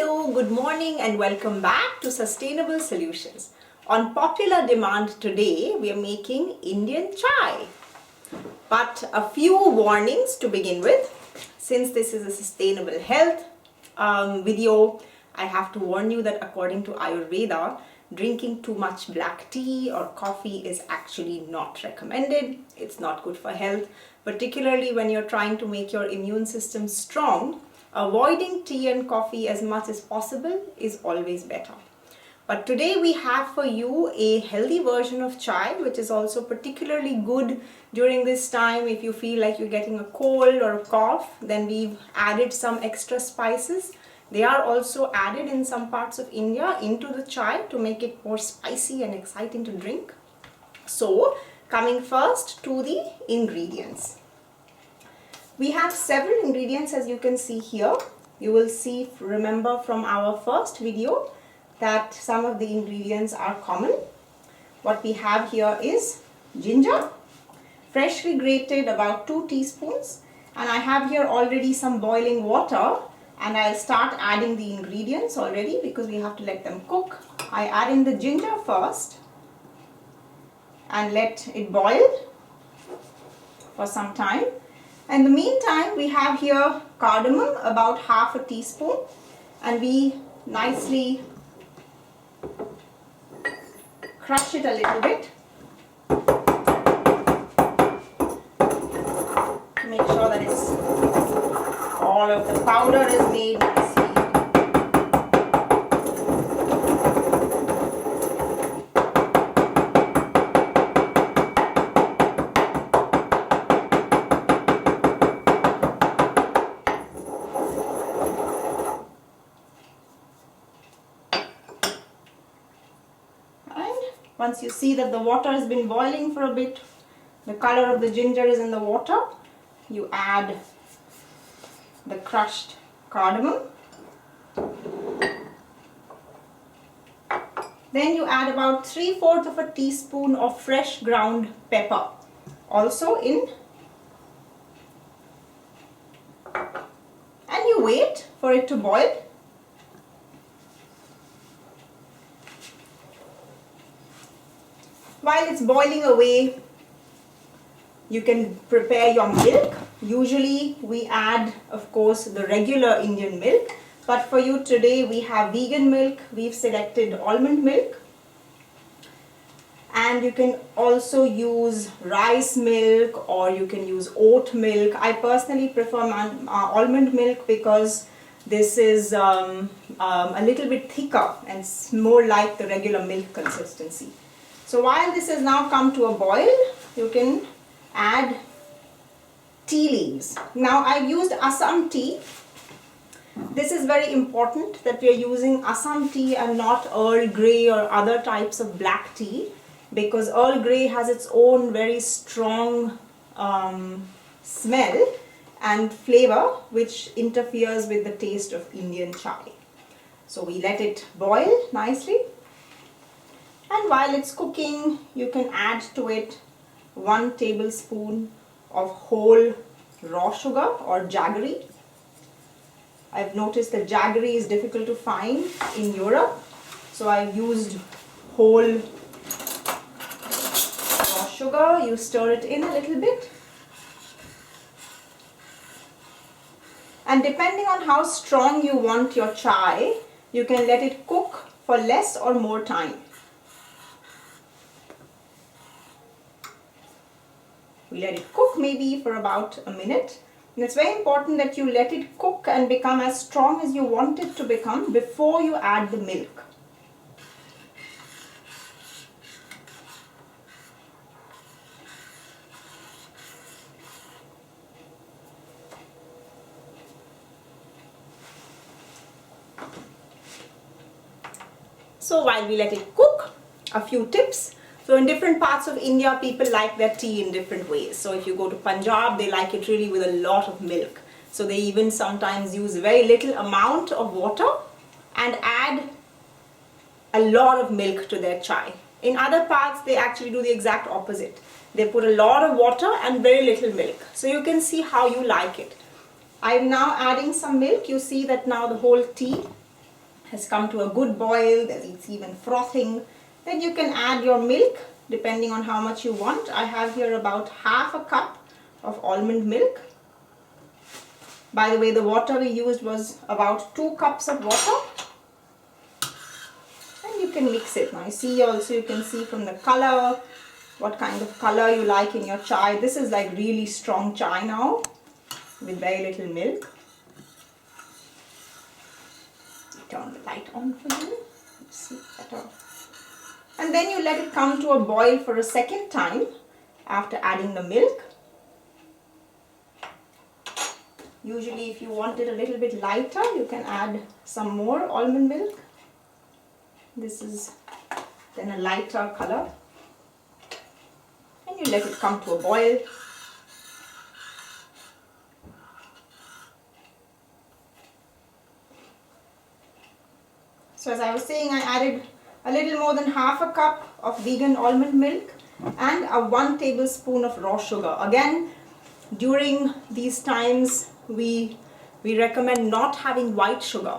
Hello, good morning and welcome back to Sustainable Solutions. On popular demand today, we are making Indian chai. But a few warnings to begin with. Since this is a sustainable health video, I have to warn you that according to Ayurveda, drinking too much black tea or coffee is actually not recommended. It's not good for health, particularly when you're trying to make your immune system strong. Avoiding tea and coffee as much as possible is always better. But today we have for you a healthy version of chai, which is also particularly good during this time. If you feel like you're getting a cold or a cough, then we've added some extra spices. They are also added in some parts of India into the chai to make it more spicy and exciting to drink. So, coming first to the ingredients. We have several ingredients as you can see here. You will see, remember from our first video, that some of the ingredients are common. What we have here is ginger, freshly grated, about 2 teaspoons, and I have here already some boiling water, and I'll start adding the ingredients already because we have to let them cook. I add in the ginger first and let it boil for some time. In the meantime, we have here cardamom, about half a teaspoon, and we nicely crush it a little bit to make sure that all of the powder is made nicely. Once you see that the water has been boiling for a bit, the color of the ginger is in the water, you add the crushed cardamom. Then you add about 3/4 of a teaspoon of fresh ground pepper, also in. And you wait for it to boil. While it's boiling away, you can prepare your milk. Usually we add, of course, the regular Indian milk, but for you today we have vegan milk. We've selected almond milk, and you can also use rice milk or you can use oat milk. I personally prefer almond milk because this is a little bit thicker and it's more like the regular milk consistency. So while this has now come to a boil, you can add tea leaves. Now I've used Assam tea. This is very important that we are using Assam tea and not Earl Grey or other types of black tea, because Earl Grey has its own very strong smell and flavor which interferes with the taste of Indian chai. So we let it boil nicely. And while it's cooking, you can add to it 1 tablespoon of whole raw sugar or jaggery. I've noticed that jaggery is difficult to find in Europe, so I've used whole raw sugar. You stir it in a little bit. And depending on how strong you want your chai, you can let it cook for less or more time. We let it cook maybe for about a minute. And it's very important that you let it cook and become as strong as you want it to become before you add the milk. So while we let it cook, a few tips. So in different parts of India, people like their tea in different ways. So if you go to Punjab, they like it really with a lot of milk. So they even sometimes use very little amount of water and add a lot of milk to their chai. In other parts, they actually do the exact opposite. They put a lot of water and very little milk. So you can see how you like it. I'm now adding some milk. You see that now the whole tea has come to a good boil, it's even frothing, then you can add your milk depending on how much you want. I have here about half a cup of almond milk. By the way, the water we used was about 2 cups of water. And you can mix it. Now you can see from the color what kind of color you like in your chai. This is like really strong chai now with very little milk. Turn the light on for you. Let's see better. And then you let it come to a boil for a second time after adding the milk. Usually if you want it a little bit lighter, you can add some more almond milk. This is then a lighter color. And you let it come to a boil. So as I was saying, I added a little more than half a cup of vegan almond milk and a 1 tablespoon of raw sugar. Again, during these times, we recommend not having white sugar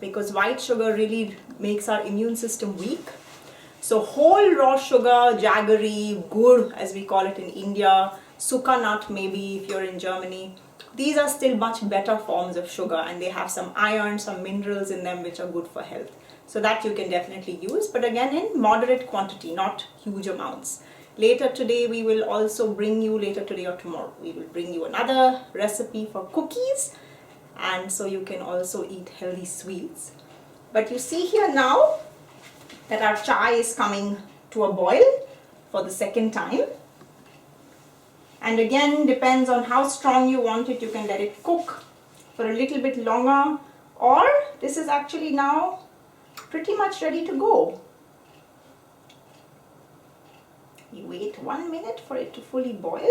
because white sugar really makes our immune system weak. So whole raw sugar, jaggery, gur as we call it in India, suka nut maybe if you're in Germany, these are still much better forms of sugar and they have some iron, some minerals in them which are good for health. So that you can definitely use, but again in moderate quantity, not huge amounts. Later today we will also bring you, later today or tomorrow, we will bring you another recipe for cookies, and so you can also eat healthy sweets. But you see here now that our chai is coming to a boil for the second time. And again, depends on how strong you want it, you can let it cook for a little bit longer, or this is actually now pretty much ready to go. You wait 1 minute for it to fully boil.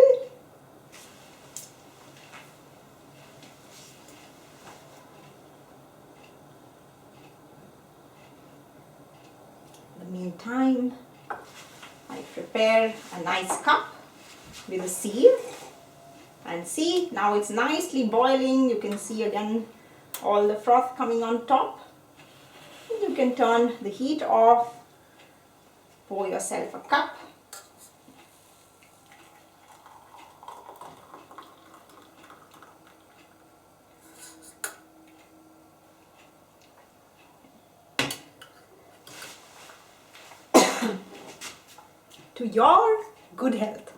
In the meantime, I prepare a nice cup with a sieve. And see, now it's nicely boiling. You can see again all the froth coming on top. You can turn the heat off, pour yourself a cup. To your good health.